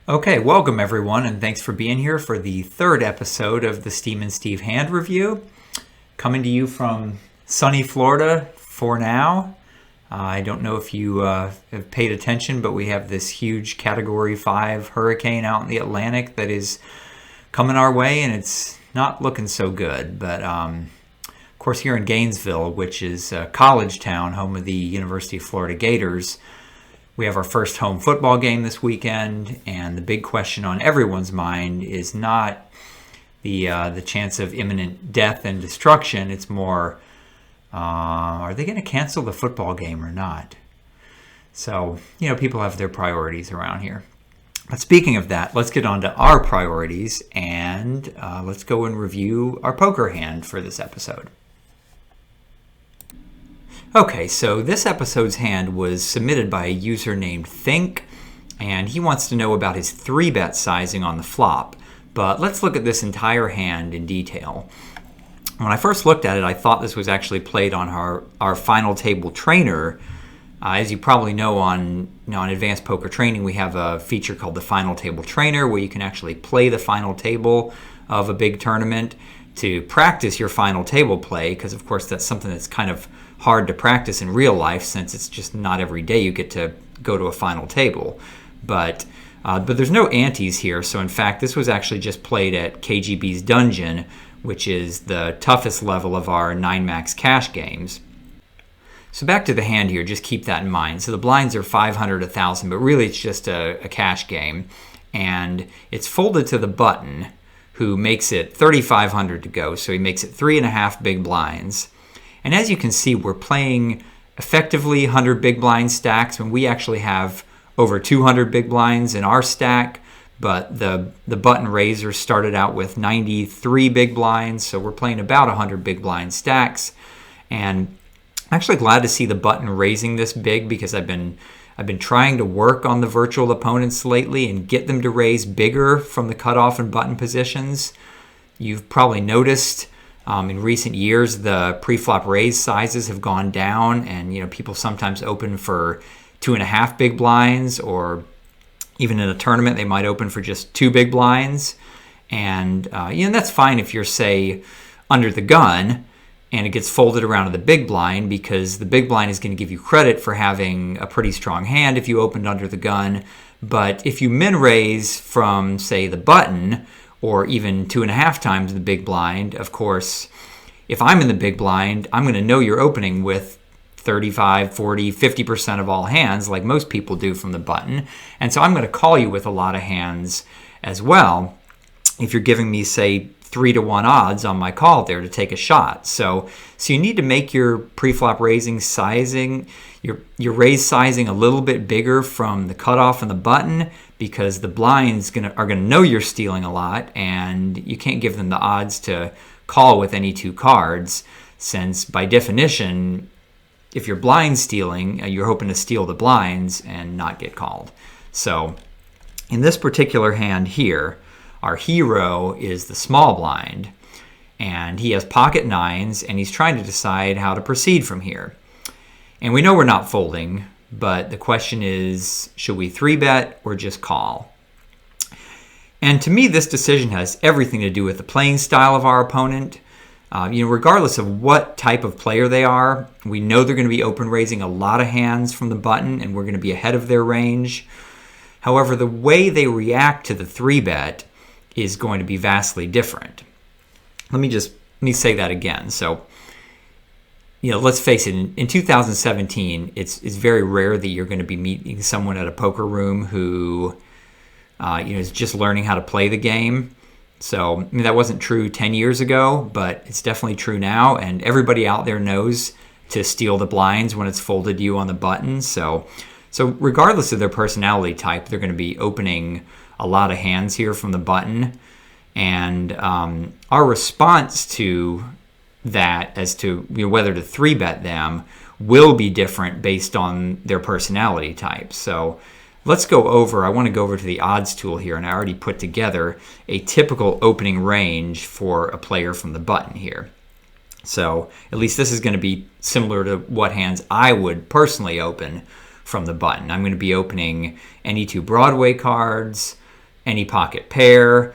Okay, welcome everyone, and thanks for being here for the third episode of the Steamin Steve Hand review. Coming to you from sunny Florida for now. I don't know if you have paid attention, but we have this huge Category 5 hurricane out in the Atlantic that is coming our way, and it's not looking so good. But of course, here in Gainesville, which is a college town, home of the University of Florida Gators, we have our first home football game this weekend, and the big question on everyone's mind is not the chance of imminent death and destruction. It's more, are they going to cancel the football game or not? So, people have their priorities around here. But speaking of that, let's get on to our priorities, and let's go and review our poker hand for this episode. Okay, so this episode's hand was submitted by a user named Think, and he wants to know about his 3-bet sizing on the flop. But let's look at this entire hand in detail. When I first looked at it, I thought this was actually played on our final table trainer. As you probably know, on Advanced Poker Training, we have a feature called the Final Table Trainer, where you can actually play the final table of a big tournament to practice your final table play, because of course that's something that's kind of hard to practice in real life, since it's just not every day you get to go to a final table. But there's no antes here, so in fact this was actually just played at KGB's Dungeon, which is the toughest level of our 9 max cash games. So back to the hand here, just keep that in mind. So the blinds are 500, 1,000, but really it's just a cash game, and it's folded to the button, who makes it 3,500 to go, so he makes it 3.5 big blinds. And as you can see, we're playing effectively 100 big blind stacks when we actually have over 200 big blinds in our stack, but the button raiser started out with 93 big blinds, so we're playing about 100 big blind stacks. And I'm actually glad to see the button raising this big, because I've been trying to work on the virtual opponents lately and get them to raise bigger from the cutoff and button positions. You've probably noticed in recent years the pre-flop raise sizes have gone down, and people sometimes open for 2.5 big blinds, or even in a tournament they might open for just 2 big blinds. And that's fine if you're, say, under the gun and it gets folded around to the big blind, because the big blind is going to give you credit for having a pretty strong hand if you opened under the gun. But if you min raise from, say, the button, or even 2.5 times the big blind, of course, if I'm in the big blind, I'm going to know you're opening with 35, 40, 50% of all hands, like most people do from the button. And so I'm going to call you with a lot of hands as well, if you're giving me, say, 3-to-1 odds on my call there to take a shot. So you need to make your pre-flop raising sizing, your raise sizing a little bit bigger from the cutoff and the button, because the blinds are gonna know you're stealing a lot, and you can't give them the odds to call with any 2 cards, since by definition, if you're blind stealing, you're hoping to steal the blinds and not get called. So in this particular hand here, our hero is the small blind, and he has pocket 9s, and he's trying to decide how to proceed from here. And we know we're not folding, but the question is, should we 3-bet or just call? And to me, this decision has everything to do with the playing style of our opponent. Regardless of what type of player they are, we know they're going to be open raising a lot of hands from the button, and we're going to be ahead of their range. However, the way they react to the 3-bet is going to be vastly different. Let me say that again. So, let's face it, in 2017, it's very rare that you're going to be meeting someone at a poker room who is just learning how to play the game. So, that wasn't true 10 years ago, but it's definitely true now, and everybody out there knows to steal the blinds when it's folded to you on the button. So regardless of their personality type, they're going to be opening a lot of hands here from the button, and our response to that, as to whether to 3-bet them, will be different based on their personality type. So I want to go over to the odds tool here, and I already put together a typical opening range for a player from the button here. So at least this is going to be similar to what hands I would personally open from the button. I'm going to be opening any 2 Broadway cards, any pocket pair,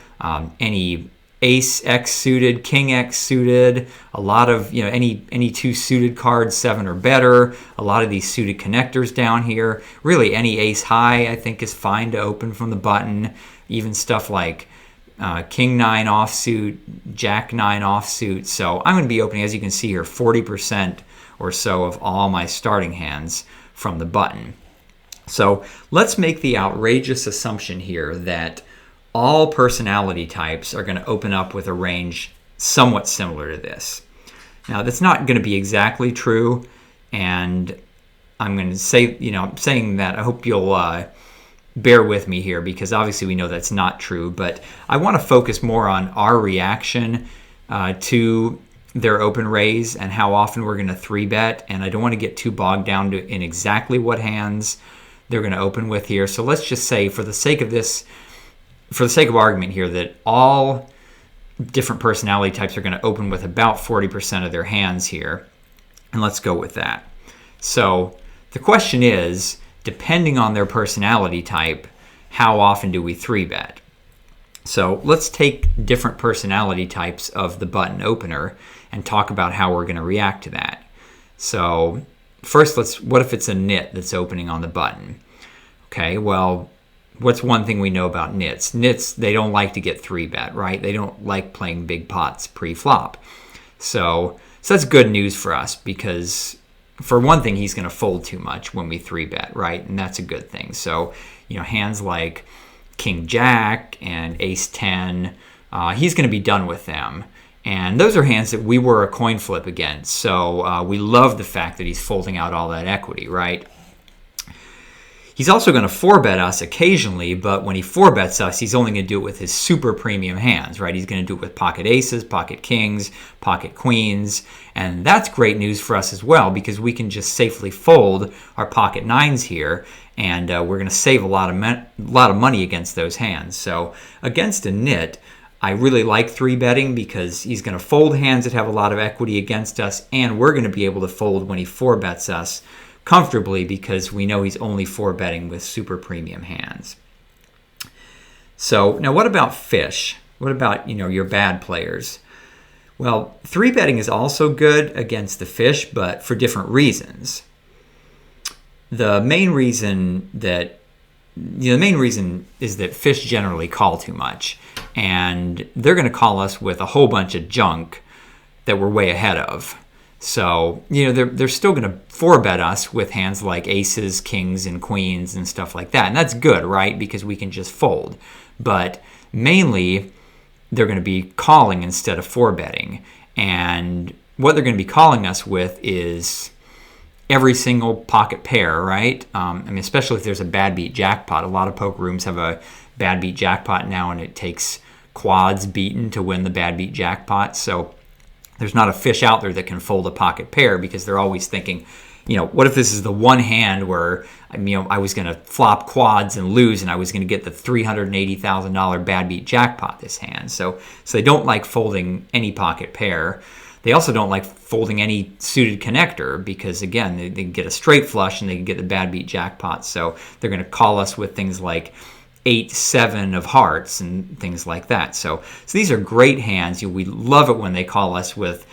any ace X suited, king X suited, a lot of, any two suited cards, 7 or better, a lot of these suited connectors down here. Really, any ace high, I think, is fine to open from the button. Even stuff like king 9 offsuit, jack 9 offsuit. So I'm going to be opening, as you can see here, 40% or so of all my starting hands from the button. So let's make the outrageous assumption here that all personality types are going to open up with a range somewhat similar to this. Now, that's not going to be exactly true, and I'm going to say, I'm saying that I hope you'll bear with me here, because obviously we know that's not true, but I want to focus more on our reaction to their open raise and how often we're going to 3-bet, and I don't want to get too bogged down in exactly what hands they're going to open with here. So let's just say, for the sake of argument here, that all different personality types are going to open with about 40% of their hands here, and let's go with that. So the question is, depending on their personality type, how often do we 3-bet? So let's take different personality types of the button opener and talk about how we're going to react to that. So first, what if it's a nit that's opening on the button? Okay, well, what's one thing we know about nits? Nits, they don't like to get 3-bet, right? They don't like playing big pots pre-flop. So that's good news for us, because for one thing, he's going to fold too much when we 3-bet, right? And that's a good thing. So, hands like king jack and ace 10, he's going to be done with them. And those are hands that we were a coin flip against. So we love the fact that he's folding out all that equity, right? He's also going to 4-bet us occasionally, but when he 4-bets us, he's only going to do it with his super premium hands, right? He's going to do it with pocket aces, pocket kings, pocket queens, and that's great news for us as well, because we can just safely fold our pocket 9s here, and we're going to save a lot of money against those hands. So against a nit, I really like 3-betting, because he's going to fold hands that have a lot of equity against us, and we're going to be able to fold when he 4-bets us comfortably, because we know he's only 4-betting with super premium hands. So now, what about fish? What about, your bad players? Well, 3-betting is also good against the fish, but for different reasons. The main reason is that fish generally call too much, and they're going to call us with a whole bunch of junk that we're way ahead of. So, they're still going to 4-bet us with hands like aces, kings, and queens and stuff like that. And that's good, right? Because we can just fold. But mainly, they're going to be calling instead of 4-betting. And what they're going to be calling us with is every single pocket pair, right? Especially if there's a bad beat jackpot. A lot of poker rooms have a bad beat jackpot now, and it takes quads beaten to win the bad beat jackpot. So there's not a fish out there that can fold a pocket pair, because they're always thinking, what if this is the one hand where, I was going to flop quads and lose, and I was going to get the $380,000 bad beat jackpot this hand. So they don't like folding any pocket pair. They also don't like folding any suited connector, because, again, they can get a straight flush and they can get the bad beat jackpot. So they're going to call us with things like 8-7 of hearts and things like that. So these are great hands. We love it when they call us with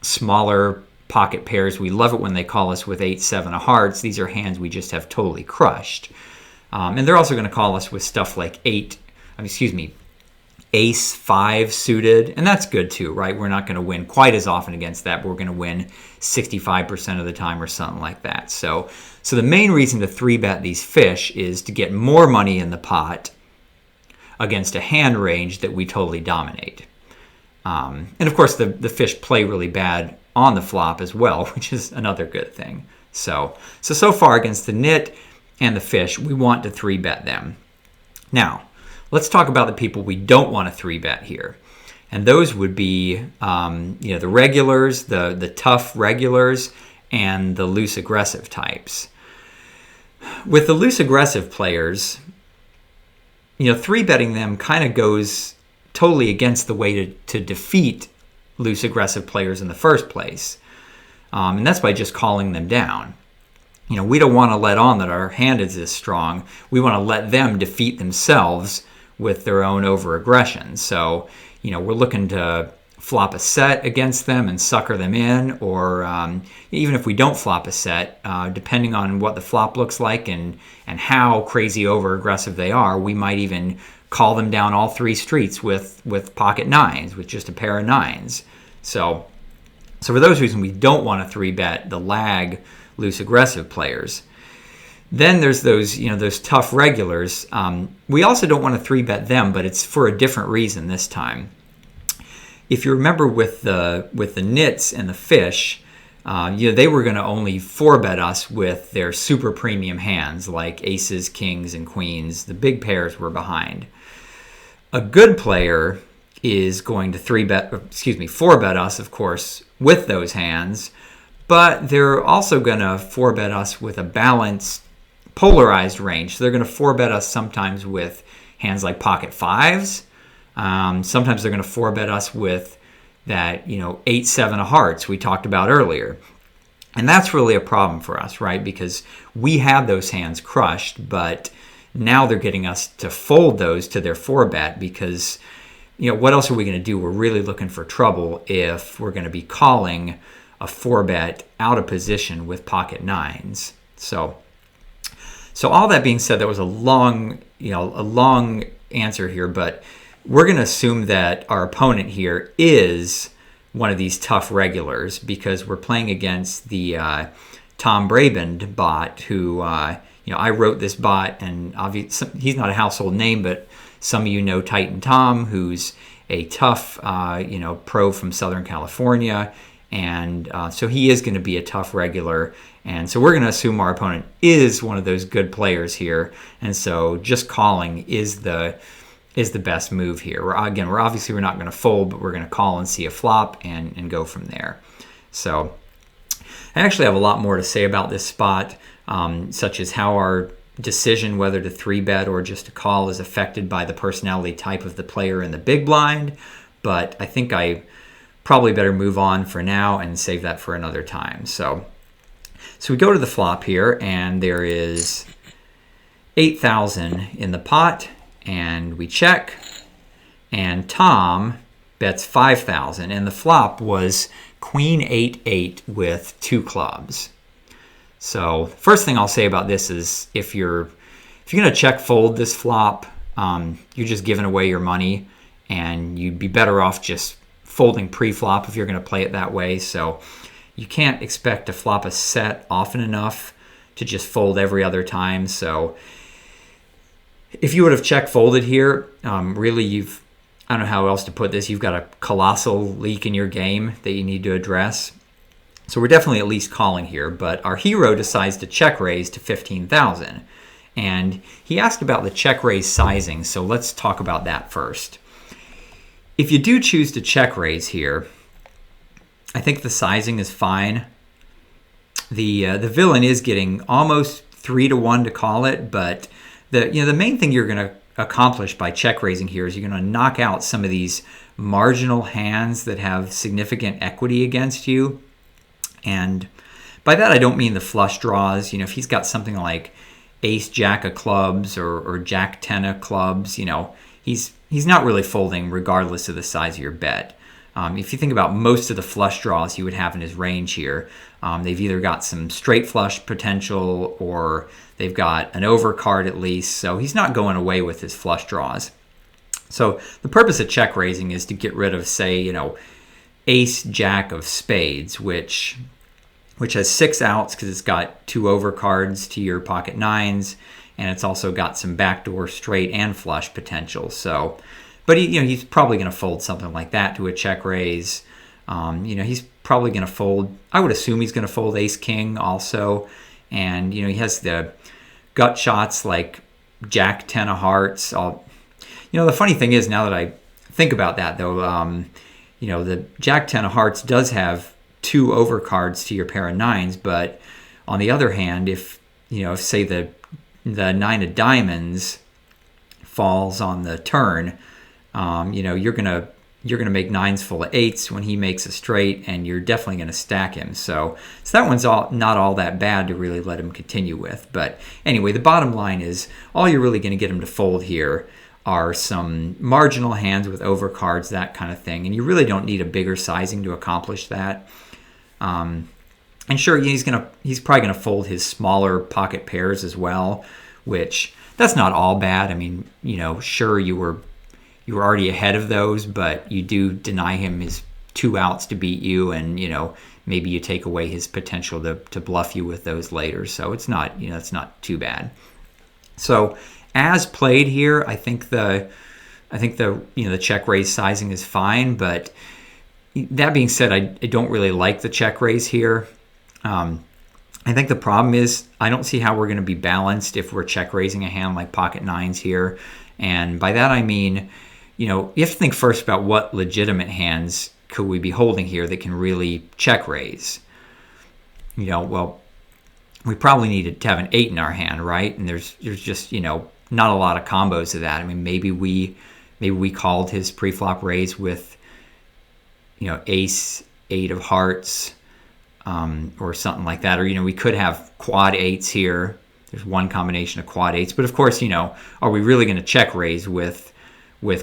smaller pocket pairs. We love it when they call us with 8-7 of hearts. These are hands we just have totally crushed. And they're also going to call us with stuff like ace 5 suited, and that's good too, right? We're not going to win quite as often against that, but we're going to win 65% of the time or something like that. So the main reason to 3-bet these fish is to get more money in the pot against a hand range that we totally dominate. And of course, the fish play really bad on the flop as well, which is another good thing. So far against the nit and the fish, we want to 3-bet them. Now, let's talk about the people we don't want to 3-bet here. And those would be the regulars, the tough regulars, and the loose aggressive types. With the loose aggressive players, 3-betting them kind of goes totally against the way to defeat loose aggressive players in the first place. And that's by just calling them down. We don't want to let on that our hand is this strong. We want to let them defeat themselves with their own over-aggression. So, we're looking to flop a set against them and sucker them in, or even if we don't flop a set, depending on what the flop looks like and how crazy over-aggressive they are, we might even call them down all 3 streets with pocket nines, with just a pair of nines. So for those reasons, we don't want to 3-bet the lag loose aggressive players. Then there's those tough regulars. We also don't want to 3-bet them, but it's for a different reason this time. If you remember with the nits and the fish, they were going to only 4-bet us with their super premium hands like aces, kings, and queens. The big pairs were behind. A good player is going to 4-bet us, of course, with those hands, but they're also going to 4-bet us with a balanced, polarized range. So they're going to 4-bet us sometimes with hands like pocket fives. Sometimes they're going to 4-bet us with that, 8-7 of hearts we talked about earlier. And that's really a problem for us, right? Because we had those hands crushed, but now they're getting us to fold those to their 4-bet because, what else are we going to do? We're really looking for trouble if we're going to be calling a 4-bet out of position with pocket nines. So all that being said, that was a long answer here, but we're going to assume that our opponent here is one of these tough regulars because we're playing against the Tom Brabant bot who, I wrote this bot, and obviously he's not a household name, but some of you know Titan Tom, who's a tough, pro from Southern California. And so he is going to be a tough regular. And so we're going to assume our opponent is one of those good players here. And so just calling is the best move here. We're obviously not going to fold, but we're going to call and see a flop and go from there. So I actually have a lot more to say about this spot, such as how our decision whether to 3-bet or just to call is affected by the personality type of the player in the big blind. But I think I probably better move on for now and save that for another time. So we go to the flop here, and there is 8,000 in the pot, and we check, and Tom bets 5,000, and the flop was Queen 8-8 with 2 clubs. So first thing I'll say about this is if you're going to check fold this flop, you're just giving away your money, and you'd be better off just folding pre-flop if you're going to play it that way. So you can't expect to flop a set often enough to just fold every other time. So if you would have check folded here, really I don't know how else to put this, you've got a colossal leak in your game that you need to address. So we're definitely at least calling here, but our hero decides to check raise to 15,000. And he asked about the check raise sizing, so let's talk about that first. If you do choose to check raise here, I think the sizing is fine. The villain is getting almost 3-1 to call it, but the main thing you're going to accomplish by check raising here is you're going to knock out some of these marginal hands that have significant equity against you. And by that I don't mean the flush draws. If he's got something like ace jack of clubs or jack 10 of clubs, he's not really folding regardless of the size of your bet. If you think about most of the flush draws he would have in his range here, they've either got some straight flush potential or they've got an overcard at least. So he's not going away with his flush draws. So the purpose of check raising is to get rid of, say, ace jack of spades, which has 6 outs because it's got 2 overcards to your pocket nines, and it's also got some backdoor straight and flush potential. So, but he's probably going to fold something like that to a check raise. He's probably going to fold. I would assume he's going to fold ace king also, and he has the gut shots like jack 10 of hearts. The funny thing is, now that I think about that though, the jack 10 of hearts does have 2 overcards to your pair of nines, but on the other hand, if say the 9 of diamonds falls on the turn, you're gonna make nines full of 8s when he makes a straight, and you're definitely gonna stack him. So that one's not all that bad to really let him continue with. But anyway, the bottom line is all you're really gonna get him to fold here are some marginal hands with overcards, that kind of thing. And you really don't need a bigger sizing to accomplish that. And sure, he's probably gonna fold his smaller pocket pairs as well, which that's not all bad. I mean, sure, you were already ahead of those, but you do deny him his 2 outs to beat you, and maybe you take away his potential to bluff you with those later. So it's not it's not too bad. So as played here, I think the check raise sizing is fine, but that being said, I don't really like the check raise here. I think the problem is I don't see how we're going to be balanced if we're check raising a hand like pocket nines here. And by that I mean, you have to think first about what legitimate hands could we be holding here that can really check raise. Well, we probably need to have an 8 in our hand, right? And there's just not a lot of combos of that. I mean, maybe we called his pre-flop raise with ace 8 of hearts. Or something like that, or we could have quad 8s here. There's one combination of quad 8s, but of course, are we really going to check raise with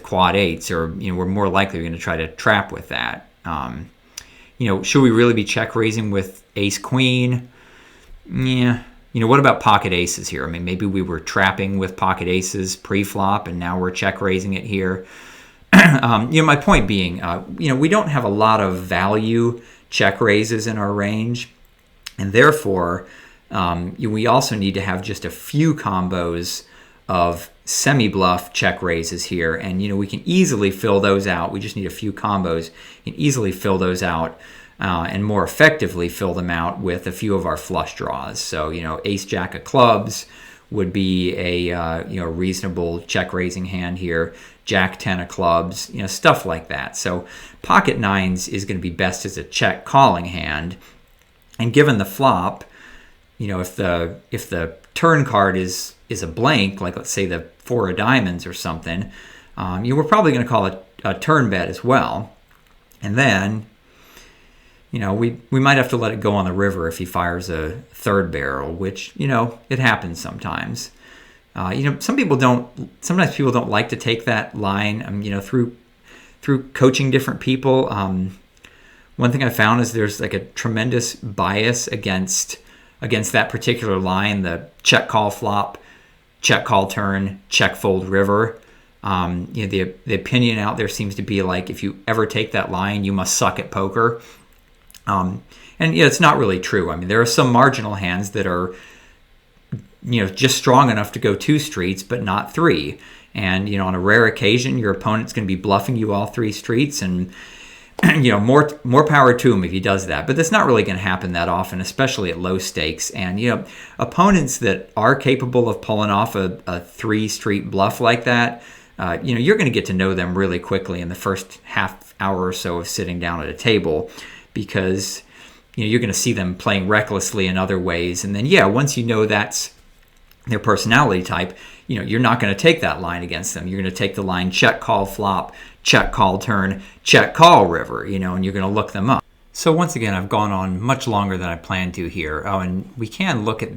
quad 8s, or we're more likely going to try to trap with that. Should we really be check raising with ace queen? Yeah. What about pocket aces here? I mean, maybe we were trapping with pocket aces pre-flop, and now we're check raising it here. My point being, we don't have a lot of value check raises in our range, and therefore we also need to have just a few combos of semi-bluff check raises here, and we can easily fill those out. We just need a few combos and easily fill those out, and more effectively fill them out with a few of our flush draws. So ace jack of clubs would be a reasonable check raising hand here. Jack 10 of clubs, stuff like that. So pocket nines is going to be best as a check calling hand. And given the flop, if the turn card is a blank, like let's say the 4 of diamonds or something, we're probably going to call it a turn bet as well. And then, we might have to let it go on the river if he fires a third barrel, which, it happens sometimes. Sometimes people don't like to take that line. Through coaching different people, one thing I found is there's like a tremendous bias against that particular line, the check call flop, check call turn, check fold river. The opinion out there seems to be like, if you ever take that line, you must suck at poker. And it's not really true. I mean, there are some marginal hands that are just strong enough to go 2 streets, but not 3. And, on a rare occasion, your opponent's going to be bluffing you all 3 streets, and, more power to him if he does that. But that's not really going to happen that often, especially at low stakes. And, opponents that are capable of pulling off a 3-street bluff like that, you're going to get to know them really quickly in the first half hour or so of sitting down at a table, because, you're going to see them playing recklessly in other ways. And then, once you know that's their personality type, you're not going to take that line against them. You're going to take the line check call flop, check call turn, check call river, and you're going to look them up. So once again, I've gone on much longer than I planned to here. Oh, and we can look at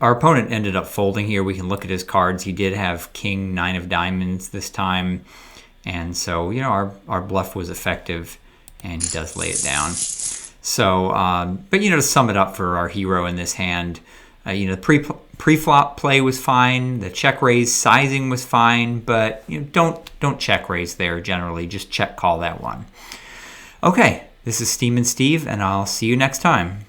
our opponent ended up folding here. We can look at his cards. He did have king 9 of diamonds this time. And so, our bluff was effective, and he does lay it down. So, but to sum it up for our hero in this hand, the pre-flop play was fine. The check raise sizing was fine, but don't check raise there generally. Just check call that one. Okay, this is Steamin Steve, and I'll see you next time.